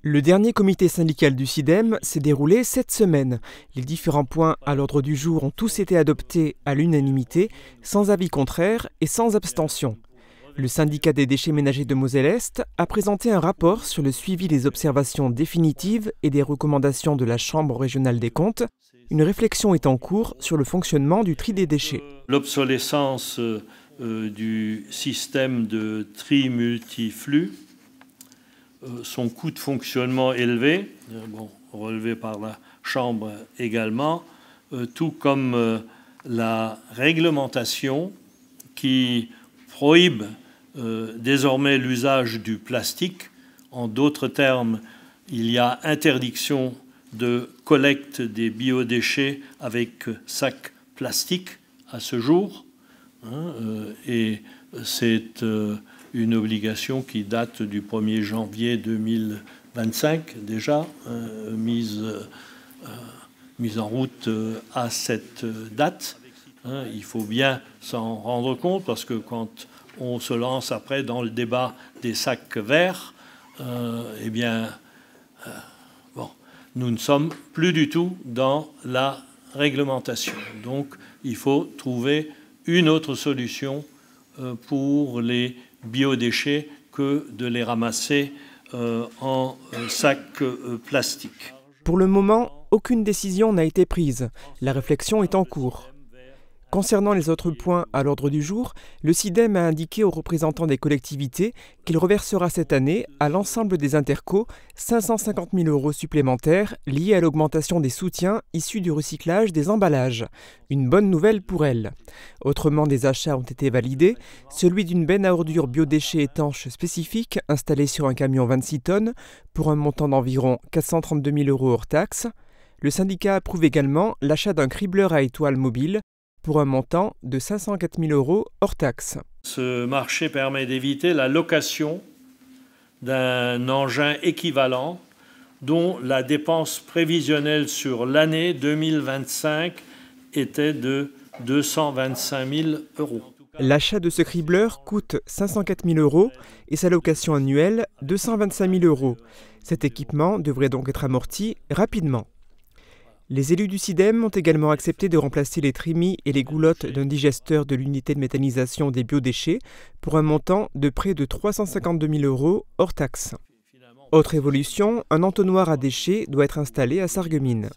Le dernier comité syndical du SIDEM s'est déroulé cette semaine. Les différents points à l'ordre du jour ont tous été adoptés à l'unanimité, sans avis contraire et sans abstention. Le syndicat des déchets ménagers de Moselle-Est a présenté un rapport sur le suivi des observations définitives et des recommandations de la Chambre régionale des comptes. Une réflexion est en cours sur le fonctionnement du tri des déchets. L'obsolescence du système de tri multiflux, son coût de fonctionnement élevé, relevé par la Chambre également, tout comme la réglementation qui prohibe désormais l'usage du plastique. En d'autres termes, il y a interdiction de collecte des biodéchets avec sac plastique à ce jour, et c'est une obligation qui date du 1er janvier 2025 déjà, mise en route à cette date. Il faut bien s'en rendre compte parce que quand on se lance après dans le débat des sacs verts, nous ne sommes plus du tout dans la réglementation. Donc il faut trouver une autre solution pour les biodéchets que de les ramasser en sacs plastiques. Pour le moment, aucune décision n'a été prise. La réflexion est en cours. Concernant les autres points à l'ordre du jour, le SIDEM a indiqué aux représentants des collectivités qu'il reversera cette année à l'ensemble des intercos 550 000 € supplémentaires liés à l'augmentation des soutiens issus du recyclage des emballages. Une bonne nouvelle pour elles. Autrement, des achats ont été validés, celui d'une benne à ordures biodéchets étanches spécifique installée sur un camion 26 tonnes pour un montant d'environ 432 000 € hors taxes. Le syndicat approuve également l'achat d'un cribleur à étoiles mobile pour un montant de 504 000 € hors taxes. Ce marché permet d'éviter la location d'un engin équivalent dont la dépense prévisionnelle sur l'année 2025 était de 225 000 €. L'achat de ce cribleur coûte 504 000 € et sa location annuelle 225 000 €. Cet équipement devrait donc être amorti rapidement. Les élus du SIDEM ont également accepté de remplacer les trémies et les goulottes d'un digesteur de l'unité de méthanisation des biodéchets pour un montant de près de 352 000 € hors taxes. Autre évolution, un entonnoir à déchets doit être installé à Sarreguemines.